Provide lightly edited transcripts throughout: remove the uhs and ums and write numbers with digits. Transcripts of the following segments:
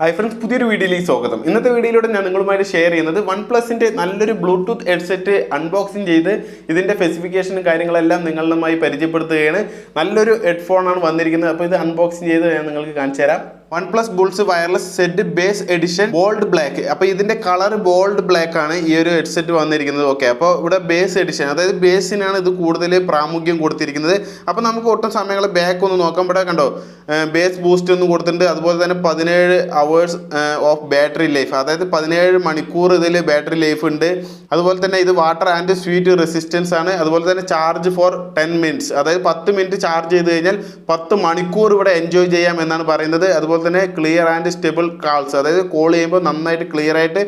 Hi friends, പുതിയൊരു വീഡിയോയിലേക്ക് സ്വാഗതം. ഇന്നത്തെ വീഡിയോയിലൂടെ ഞാൻ നിങ്ങളുമായി ഷെയർ ചെയ്യുന്നത് OnePlusന്റെ നല്ലൊരു ബ്ലൂടൂത്ത് ഹെഡ്സെറ്റ് അൺബോക്സിംഗ് ചെയ്ത് ഇതിന്റെ സ്പെസിഫിക്കേഷനും കാര്യങ്ങളെല്ലാം നിങ്ങളുമായി പരിചയപ്പെടുത്തുകയാണ്. നല്ലൊരു ഹെഡ്ഫോൺ ആണ് വന്നിരിക്കുന്നത്. അപ്പോൾ ഇത് അൺബോക്സിംഗ് ചെയ്ത് ഞാൻ നിങ്ങൾക്ക് കാണിച്ചു തരാം. OnePlus Bullets wireless Z bass edition bold black. അപ്പോൾ ഇതിന്റെ കളർ ബോൾഡ് ബ്ലാക്ക് ആണ് ഈ ഒരു ഹെഡ്സെറ്റ് വന്നിരിക്കുന്നത്. ഓക്കെ, അപ്പോൾ ഇവിടെ ബേസ് എഡിഷൻ, അതായത് ബേസിനാണ് ഇത് കൂടുതൽ പ്രാമുഖ്യം കൊടുത്തിരിക്കുന്നത്. അപ്പോൾ നമുക്ക് ഒട്ടും സമയങ്ങൾ ബാക്ക് ഒന്ന് നോക്കാം. ഇവിടെ കണ്ടോ, ബേസ് ബൂസ്റ്റ് ഒന്നും കൊടുത്തിട്ടുണ്ട്. അതുപോലെ തന്നെ 17 hours ഓഫ് ബാറ്ററി ലൈഫ്, അതായത് 17 മണിക്കൂർ ഇതിൽ ബാറ്ററി ലൈഫ് ഉണ്ട്. അതുപോലെ തന്നെ ഇത് വാട്ടർ ആൻഡ് സ്വീറ്റ് റെസിസ്റ്റൻസ് ആണ്. അതുപോലെ തന്നെ ചാർജ് ഫോർ 10 minutes, അതായത് 10 മിനിറ്റ് ചാർജ് ചെയ്ത് കഴിഞ്ഞാൽ 10 മണിക്കൂർ ഇവിടെ എൻജോയ് ചെയ്യാം എന്നാണ് പറയുന്നത്. അതുപോലെ തന്നെ ക്ലിയർ ആൻഡ് സ്റ്റേബിൾ കാൾസ്, അതായത് കോൾ ചെയ്യുമ്പോൾ നന്നായിട്ട് ക്ലിയർ ആയിട്ട്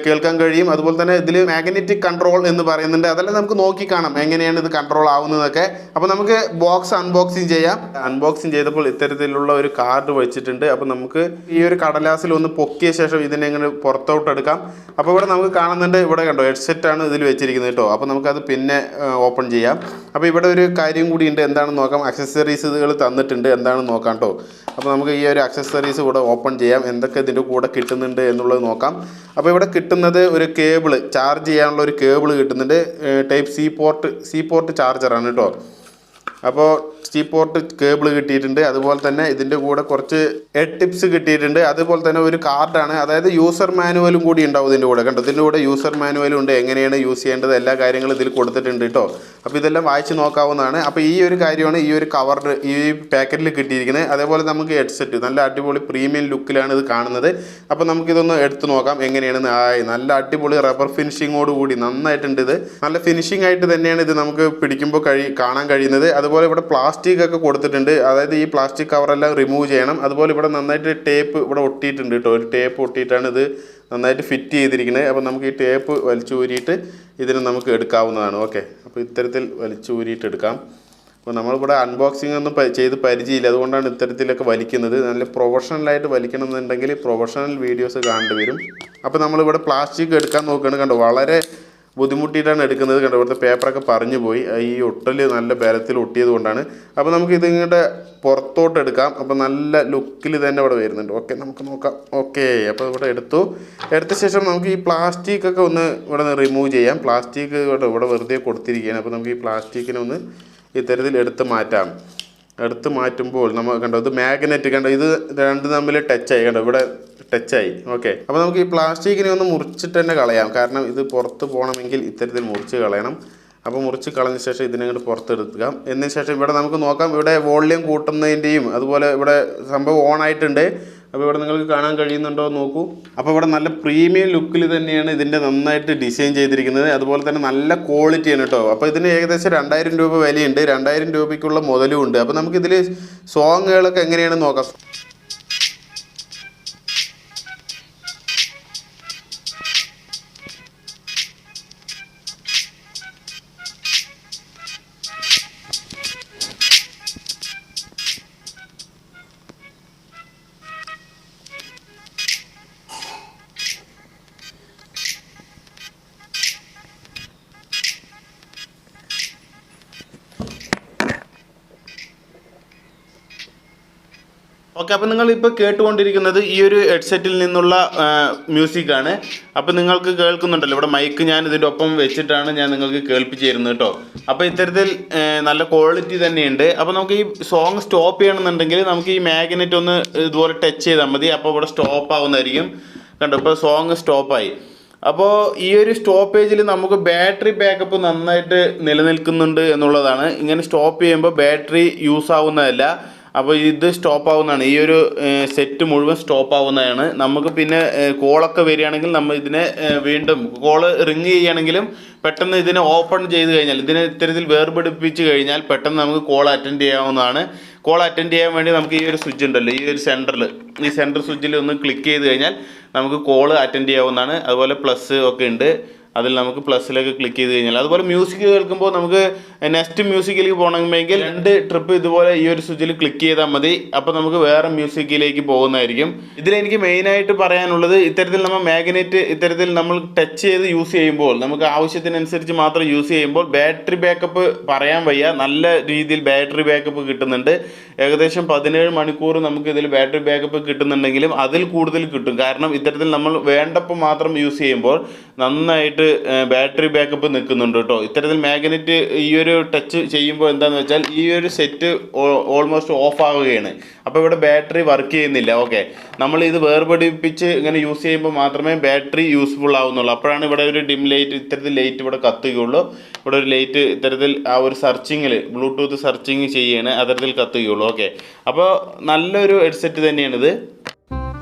കേൾക്കാൻ കഴിയും. അതുപോലെ തന്നെ ഇതിൽ മാഗ്നറ്റിക് കൺട്രോൾ എന്ന് പറയുന്നുണ്ട്. അതെല്ലാം നമുക്ക് നോക്കി കാണാം എങ്ങനെയാണ് ഇത് കൺട്രോൾ ആവുന്നതൊക്കെ. അപ്പോൾ നമുക്ക് ബോക്സ് അൺബോക്സിങ് ചെയ്യാം. അൺബോക്സിങ് ചെയ്തപ്പോൾ ഇത്തരത്തിലുള്ള ഒരു കാർഡ് വെച്ചിട്ടുണ്ട്. അപ്പോൾ നമുക്ക് ഈ ഒരു കടലാസിൽ ഒന്ന് പൊക്കിയ ശേഷം ഇതിനെ ഇങ്ങനെ പുറത്തോട്ട് എടുക്കാം. അപ്പോൾ ഇവിടെ നമുക്ക് കാണുന്നുണ്ട്, ഇവിടെ കണ്ടോ ഹെഡ്സെറ്റാണ് ഇതിൽ വെച്ചിരിക്കുന്നത് കേട്ടോ. അപ്പോൾ നമുക്കത് പിന്നെ ഓപ്പൺ ചെയ്യാം. അപ്പോൾ ഇവിടെ ഒരു കാര്യം കൂടി ഉണ്ട്, എന്താണെന്ന് നോക്കാം. അക്സസറീസുകൾ തന്നിട്ടുണ്ട്, എന്താണെന്ന് നോക്കാം കേട്ടോ. അപ്പോൾ നമുക്ക് ഈ ഒരു അക്സസറീസ് കൂടെ ഓപ്പൺ ചെയ്യാം, എന്തൊക്കെ ഇതിൻ്റെ കൂടെ കിട്ടുന്നുണ്ട് എന്നുള്ളത് നോക്കാം. അപ്പോൾ ഇവിടെ കിട്ടുന്നത് ഒരു കേബിള്, ചാർജ് ചെയ്യാനുള്ള ഒരു കേബിള് കിട്ടുന്നുണ്ട്. ടൈപ്പ് സി പോർട്ട് ചാർജറാണ് കേട്ടോ. അപ്പോൾ സി പോർട്ട് കേബിൾ കിട്ടിയിട്ടുണ്ട്. അതുപോലെ തന്നെ ഇതിൻ്റെ കൂടെ കുറച്ച് ടിപ്സ് കിട്ടിയിട്ടുണ്ട്. അതുപോലെ തന്നെ ഒരു കാർഡാണ്, അതായത് യൂസർ മാനുവലും കൂടി ഉണ്ടാവും ഇതിൻ്റെ കൂടെ. കണ്ടോ, ഇതിൻ്റെ കൂടെ യൂസർ മാനുവലും ഉണ്ട്, എങ്ങനെയാണ് യൂസ് ചെയ്യേണ്ടത് എല്ലാ കാര്യങ്ങളും ഇതിൽ കൊടുത്തിട്ടുണ്ട് കേട്ടോ. അപ്പോൾ ഇതെല്ലാം വായിച്ച് നോക്കാവുന്നതാണ്. അപ്പോൾ ഈ ഒരു കാര്യമാണ് ഈ ഒരു കവറിൽ ഈ പാക്കറ്റിൽ കിട്ടിയിരിക്കുന്നത്. അതേപോലെ നമുക്ക് ഹെഡ്സെറ്റ് നല്ല അടിപൊളി പ്രീമിയം ലുക്കിലാണ് ഇത് കാണുന്നത്. അപ്പോൾ നമുക്കിതൊന്ന് എടുത്ത് നോക്കാം എങ്ങനെയാണെന്ന്. നല്ല അടിപൊളി റബ്ബർ ഫിനിഷിങ്ങോട് കൂടി നന്നായിട്ടുണ്ട്. ഇത് നല്ല ഫിനിഷിംഗ് ആയിട്ട് തന്നെയാണ് ഇത് നമുക്ക് പിടിക്കുമ്പോൾ കാണാൻ കഴിയുന്നത്. അതുപോലെ ഇവിടെ പ്ലാസ്റ്റിക് ഒക്കെ കൊടുത്തിട്ടുണ്ട്, അതായത് ഈ പ്ലാസ്റ്റിക് കവറെല്ലാം റിമൂവ് ചെയ്യണം. അതുപോലെ ഇവിടെ നന്നായിട്ട് ടേപ്പ് ഇവിടെ ഒട്ടിയിട്ടുണ്ട് കേട്ടോ. ഒരു ടേപ്പ് ഒട്ടിയിട്ടാണ് ഇത് നന്നായിട്ട് ഫിറ്റ് ചെയ്തിരിക്കുന്നത്. അപ്പോൾ നമുക്ക് ഈ ടേപ്പ് വലിച്ചൂരിയിട്ട് ഇതിന് നമുക്ക് എടുക്കാവുന്നതാണ്. ഓക്കെ, അപ്പോൾ ഇത്തരത്തിൽ വലിച്ചൂരിയിട്ട് എടുക്കാം. അപ്പോൾ നമ്മളിവിടെ അൺബോക്സിംഗ് ഒന്നും ചെയ്ത് പരിചയമില്ല, അതുകൊണ്ടാണ് ഇത്തരത്തിലൊക്കെ വലിക്കുന്നത്. നല്ല പ്രൊഫഷണലായിട്ട് വലിക്കണം എന്നുണ്ടെങ്കിൽ പ്രൊഫഷണൽ വീഡിയോസ് കാണേണ്ടി വരും. അപ്പോൾ നമ്മളിവിടെ പ്ലാസ്റ്റിക് എടുക്കാൻ നോക്കുകയാണ്. കണ്ടോ, വളരെ ബുദ്ധിമുട്ടിയിട്ടാണ് എടുക്കുന്നത്. കണ്ടോ, ഇവിടുത്തെ പേപ്പറൊക്കെ പറഞ്ഞു പോയി, ഈ ഒട്ടൽ നല്ല ബലത്തിൽ ഒട്ടിയത് കൊണ്ടാണ്. അപ്പോൾ നമുക്ക് ഇതിങ്ങോട്ട് പുറത്തോട്ട് എടുക്കാം. അപ്പോൾ നല്ല ലുക്കിൽ തന്നെ ഇവിടെ വരുന്നുണ്ട്. ഓക്കെ, നമുക്ക് നോക്കാം. ഓക്കെ, അപ്പോൾ ഇവിടെ എടുത്ത ശേഷം നമുക്ക് ഈ പ്ലാസ്റ്റിക് ഒക്കെ ഒന്ന് ഇവിടെ നിന്ന് റിമൂവ് ചെയ്യാം. പ്ലാസ്റ്റിക് ഇവിടെ വെറുതെ കൊടുത്തിരിക്കുകയാണ്. അപ്പോൾ നമുക്ക് ഈ പ്ലാസ്റ്റിക്കിനെ ഒന്ന് ഇത്തരത്തിൽ എടുത്ത് മാറ്റുമ്പോൾ നമ്മൾ കണ്ടോ, ഇത് മാഗ്നറ്റ് കണ്ടോ, ഇത് രണ്ടും തമ്മിൽ ടച്ചായി. കണ്ടോ, ഇവിടെ ടച്ചായി. ഓക്കെ, അപ്പോൾ നമുക്ക് ഈ പ്ലാസ്റ്റിക്കിനെ ഒന്ന് മുറിച്ചിട്ട് തന്നെ കളയാം, കാരണം ഇത് പുറത്ത് പോകണമെങ്കിൽ ഇത്തരത്തിൽ മുറിച്ച് കളയണം. അപ്പോൾ മുറിച്ച് കളഞ്ഞ ശേഷം ഇതിനങ്ങോട്ട് പുറത്തെടുക്കാം. എന്നതിന് ശേഷം ഇവിടെ നമുക്ക് നോക്കാം, ഇവിടെ വോളിയം കൂട്ടുന്നതിൻ്റെയും അതുപോലെ ഇവിടെ സംഭവം ഓൺ ആയിട്ടുണ്ട്. അപ്പോൾ ഇവിടെ നിങ്ങൾക്ക് കാണാൻ കഴിയുന്നുണ്ടോ നോക്കൂ. അപ്പോൾ ഇവിടെ നല്ല പ്രീമിയം ലുക്കിൽ തന്നെയാണ് ഇതിൻ്റെ നന്നായിട്ട് ഡിസൈൻ ചെയ്തിരിക്കുന്നത്. അതുപോലെ തന്നെ നല്ല ക്വാളിറ്റിയാണ് കേട്ടോ. അപ്പോൾ ഇതിന് ഏകദേശം 2000 രൂപ വിലയുണ്ട്. 2000 രൂപയ്ക്കുള്ള മുതലും ഉണ്ട്. അപ്പോൾ നമുക്കിതിൽ സോങ്ങുകളൊക്കെ എങ്ങനെയാണെന്ന് നോക്കാം. ഓക്കെ, അപ്പോൾ നിങ്ങളിപ്പോൾ കേട്ടുകൊണ്ടിരിക്കുന്നത് ഈ ഒരു ഹെഡ്സെറ്റിൽ നിന്നുള്ള മ്യൂസിക്കാണ്. അപ്പോൾ നിങ്ങൾക്ക് കേൾക്കുന്നുണ്ടല്ലോ, ഇവിടെ മൈക്ക് ഞാൻ ഇതിൻ്റെ ഒപ്പം വെച്ചിട്ടാണ് ഞാൻ നിങ്ങൾക്ക് കേൾപ്പിച്ച് തരുന്നത് കേട്ടോ. അപ്പോൾ ഇത്തരത്തിൽ നല്ല ക്വാളിറ്റി തന്നെയുണ്ട്. അപ്പോൾ നമുക്ക് ഈ സോങ് സ്റ്റോപ്പ് ചെയ്യണമെന്നുണ്ടെങ്കിൽ നമുക്ക് ഈ മാഗ്നറ്റ് ഒന്ന് ഇതുപോലെ ടച്ച് ചെയ്താൽ മതി. അപ്പോൾ ഇവിടെ സ്റ്റോപ്പ് ആവുന്നതായിരിക്കും. കണ്ടോ, ഇപ്പോൾ സോങ് സ്റ്റോപ്പായി. അപ്പോൾ ഈ ഒരു സ്റ്റോപ്പേജിൽ നമുക്ക് ബാറ്ററി ബാക്കപ്പ് നന്നായിട്ട് നിലനിൽക്കുന്നുണ്ട് എന്നുള്ളതാണ്. ഇങ്ങനെ സ്റ്റോപ്പ് ചെയ്യുമ്പോൾ ബാറ്ററി യൂസ് ആവുന്നതല്ല. അപ്പോൾ ഇത് സ്റ്റോപ്പ് ആവുന്നതാണ്, ഈ ഒരു സെറ്റ് മുഴുവൻ സ്റ്റോപ്പ് ആവുന്നതാണ്. നമുക്ക് പിന്നെ കോളൊക്കെ വരികയാണെങ്കിൽ നമ്മൾ ഇതിനെ വീണ്ടും കോള് റിങ് ചെയ്യുകയാണെങ്കിലും പെട്ടെന്ന് ഇതിനെ ഓപ്പൺ ചെയ്ത് കഴിഞ്ഞാൽ, ഇതിനെ ഇത്തരത്തിൽ വേർപിടിപ്പിച്ച് കഴിഞ്ഞാൽ പെട്ടെന്ന് നമുക്ക് കോൾ അറ്റൻഡ് ചെയ്യാവുന്നതാണ്. കോൾ അറ്റൻഡ് ചെയ്യാൻ വേണ്ടി നമുക്ക് ഈ ഒരു സ്വിച്ച് ഉണ്ടല്ലോ, ഈ ഒരു സെൻറ്റർ സ്വിച്ചിൽ ഒന്ന് ക്ലിക്ക് ചെയ്ത് കഴിഞ്ഞാൽ നമുക്ക് കോൾ അറ്റൻഡ് ചെയ്യാവുന്നതാണ്. അതുപോലെ പ്ലസ് ഒക്കെ ഉണ്ട്. അതിൽ നമുക്ക് പ്ലസ്സിലേക്ക് ക്ലിക്ക് ചെയ്ത് കഴിഞ്ഞാൽ, അതുപോലെ മ്യൂസിക് കേൾക്കുമ്പോൾ നമുക്ക് നെക്സ്റ്റ് മ്യൂസിക്കിലേക്ക് പോകണമെങ്കിൽ 2 ട്രിപ്പ് ഇതുപോലെ ഈ ഒരു സ്വിച്ചിൽ ക്ലിക്ക് ചെയ്താൽ മതി. അപ്പോൾ നമുക്ക് വേറെ മ്യൂസിക്കിലേക്ക് പോകുന്നതായിരിക്കും. ഇതിലെനിക്ക് മെയിനായിട്ട് പറയാനുള്ളത്, ഇത്തരത്തിൽ നമ്മൾ മാഗ്നറ്റ് ഇത്തരത്തിൽ നമ്മൾ ടച്ച് ചെയ്ത് യൂസ് ചെയ്യുമ്പോൾ, നമുക്ക് ആവശ്യത്തിനനുസരിച്ച് മാത്രം യൂസ് ചെയ്യുമ്പോൾ ബാറ്ററി ബാക്കപ്പ് പറയാൻ വയ്യ, നല്ല രീതിയിൽ ബാറ്ററി ബാക്കപ്പ് കിട്ടുന്നുണ്ട്. ഏകദേശം 17 മണിക്കൂർ നമുക്ക് ഇതിൽ ബാറ്ററി ബാക്കപ്പ് കിട്ടുന്നുണ്ടെങ്കിലും അതിൽ കൂടുതൽ കിട്ടും. കാരണം ഇത്തരത്തിൽ നമ്മൾ വേണ്ടപ്പോൾ മാത്രം യൂസ് ചെയ്യുമ്പോൾ നന്നായിട്ട് ബാറ്ററി ബാക്കപ്പ് നിൽക്കുന്നുണ്ട് കേട്ടോ. ഇത്തരത്തിൽ മാഗ്നറ്റ് ഈ ഒരു ടച്ച് ചെയ്യുമ്പോൾ എന്താണെന്ന് വെച്ചാൽ ഈ ഒരു സെറ്റ് ഓൾമോസ്റ്റ് ഓഫ് ആവുകയാണ്. അപ്പോൾ ഇവിടെ ബാറ്ററി വർക്ക് ചെയ്യുന്നില്ല. ഓക്കെ, നമ്മൾ ഇത് വേർപെടുപ്പിച്ച് ഇങ്ങനെ യൂസ് ചെയ്യുമ്പോൾ മാത്രമേ ബാറ്ററി യൂസ്ഫുൾ ആവുന്നുള്ളൂ. അപ്പോഴാണ് ഇവിടെ ഒരു ഡിം ലൈറ്റ്, ഇത്തരത്തിൽ ലൈറ്റ് ഇവിടെ കത്തുകയുള്ളൂ. ഇവിടെ ഒരു ലൈറ്റ് ഇത്തരത്തിൽ ആ ഒരു സെർച്ചിങ്ങിൽ ബ്ലൂടൂത്ത് സെർച്ചിങ് ചെയ്യാണ് അത്തരത്തിൽ കത്തുകയുള്ളൂ. ഓക്കെ, അപ്പോൾ നല്ലൊരു ഹെഡ്സെറ്റ് തന്നെയാണിത്.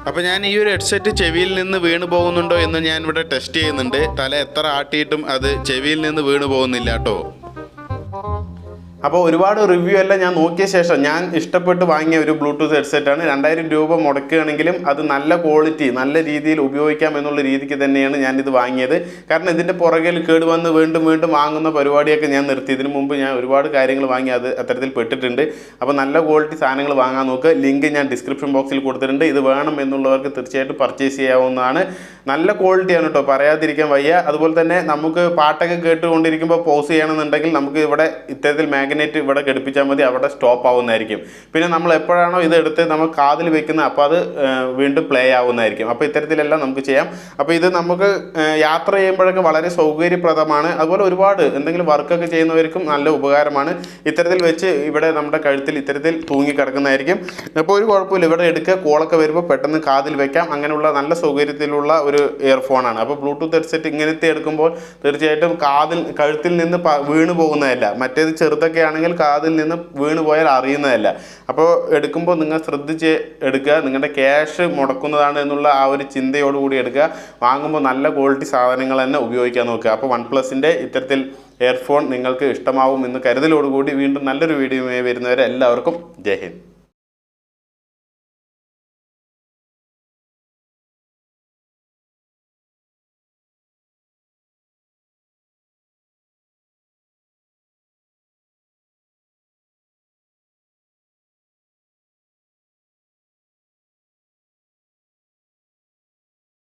അപ്പോൾ ഞാൻ ഈ ഒരു ഹെഡ്സെറ്റ് ചെവിയിൽ നിന്ന് വീണ് പോകുന്നുണ്ടോ എന്ന് ഞാൻ ഇവിടെ ടെസ്റ്റ് ചെയ്യുന്നുണ്ട്. തല എത്ര ആട്ടിയിട്ടും അത് ചെവിയിൽ നിന്ന് വീണ് പോകുന്നില്ല കേട്ടോ. അപ്പോൾ ഒരുപാട് റിവ്യൂ എല്ലാം ഞാൻ നോക്കിയ ശേഷം ഞാൻ ഇഷ്ടപ്പെട്ട് വാങ്ങിയ ഒരു ബ്ലൂടൂത്ത് ഹെഡ്സെറ്റാണ്. 2000 രൂപ മുടക്കുകയാണെങ്കിലും അത് നല്ല ക്വാളിറ്റി, നല്ല രീതിയിൽ ഉപയോഗിക്കാം എന്നുള്ള രീതിക്ക് തന്നെയാണ് ഞാനിത് വാങ്ങിയത്. കാരണം ഇതിൻ്റെ പുറകിൽ കേടുവന്ന് വീണ്ടും വീണ്ടും വാങ്ങുന്ന പരിപാടിയൊക്കെ ഞാൻ നിർത്തി. ഇതിനു മുമ്പ് ഞാൻ ഒരുപാട് കാര്യങ്ങൾ വാങ്ങി അത് അത്തരത്തിൽ പെട്ടിട്ടുണ്ട്. അപ്പോൾ നല്ല ക്വാളിറ്റി സാധനങ്ങൾ വാങ്ങാൻ നോക്കുക. ലിങ്ക് ഞാൻ ഡിസ്ക്രിപ്ഷൻ ബോക്സിൽ കൊടുത്തിട്ടുണ്ട്. ഇത് വേണം എന്നുള്ളവർക്ക് തീർച്ചയായിട്ടും പർച്ചേസ് ചെയ്യാവുന്നതാണ്. നല്ല ക്വാളിറ്റിയാണ് കേട്ടോ, പറയാതിരിക്കാൻ വയ്യ. അതുപോലെ തന്നെ നമുക്ക് പാട്ടൊക്കെ കേട്ടുകൊണ്ടിരിക്കുമ്പോൾ പോസ് ചെയ്യണമെന്നുണ്ടെങ്കിൽ നമുക്ക് ഇവിടെ ഇത്തരത്തിൽ മാഗ്നറ്റ് ഇവിടെ ഘടിപ്പിച്ചാൽ മതി, അവിടെ സ്റ്റോപ്പ് ആവുന്നതായിരിക്കും. പിന്നെ നമ്മൾ എപ്പോഴാണോ ഇത് എടുത്ത് നമ്മൾ കാതിൽ വെക്കുന്നത് അപ്പോൾ അത് വീണ്ടും പ്ലേ ആവുന്നതായിരിക്കും. അപ്പോൾ ഇത്തരത്തിലെല്ലാം നമുക്ക് ചെയ്യാം. അപ്പോൾ ഇത് നമുക്ക് യാത്ര ചെയ്യുമ്പോഴൊക്കെ വളരെ സൗകര്യപ്രദമാണ്. അതുപോലെ ഒരുപാട് എന്തെങ്കിലും വർക്കൊക്കെ ചെയ്യുന്നവർക്കും നല്ല ഉപകാരമാണ്. ഇത്തരത്തിൽ വെച്ച് ഇവിടെ നമ്മുടെ കഴുത്തിൽ ഇത്തരത്തിൽ തൂങ്ങി കിടക്കുന്നതായിരിക്കും. അപ്പോൾ ഒരു കുഴപ്പമില്ല, ഇവിടെ എടുക്കുക, കോളൊക്കെ വരുമ്പോൾ പെട്ടെന്ന് കാതിൽ വെക്കാം. അങ്ങനെയുള്ള നല്ല സൗകര്യത്തിലുള്ള ഒരു ഇയർഫോണാണ്. അപ്പോൾ ബ്ലൂടൂത്ത് ഹെഡ്സെറ്റ് ഇങ്ങനത്തെ എടുക്കുമ്പോൾ തീർച്ചയായിട്ടും കഴുത്തിൽ നിന്ന് വീണ് പോകുന്നതല്ല. മറ്റേത് ചെറുതൊക്കെ ആണെങ്കിൽ കാതിൽ നിന്ന് വീണ് പോയാൽ അറിയുന്നതല്ല. അപ്പോൾ എടുക്കുമ്പോൾ നിങ്ങൾ ശ്രദ്ധിച്ച് എടുക്കുക. നിങ്ങളുടെ ക്യാഷ് മുടക്കുന്നതാണ് എന്നുള്ള ആ ഒരു ചിന്തയോടുകൂടി എടുക്കുക. വാങ്ങുമ്പോൾ നല്ല ക്വാളിറ്റി സാധനങ്ങൾ തന്നെ ഉപയോഗിക്കാൻ നോക്കുക. അപ്പോൾ OnePlusൻ്റെ ഇത്തരത്തിൽ ഇയർഫോൺ നിങ്ങൾക്ക് ഇഷ്ടമാവും എന്ന് കരുതലോടുകൂടി വീണ്ടും നല്ലൊരു വീഡിയോയുമായി വരുന്നവരെ എല്ലാവർക്കും ജയ് ഹിന്ദ്.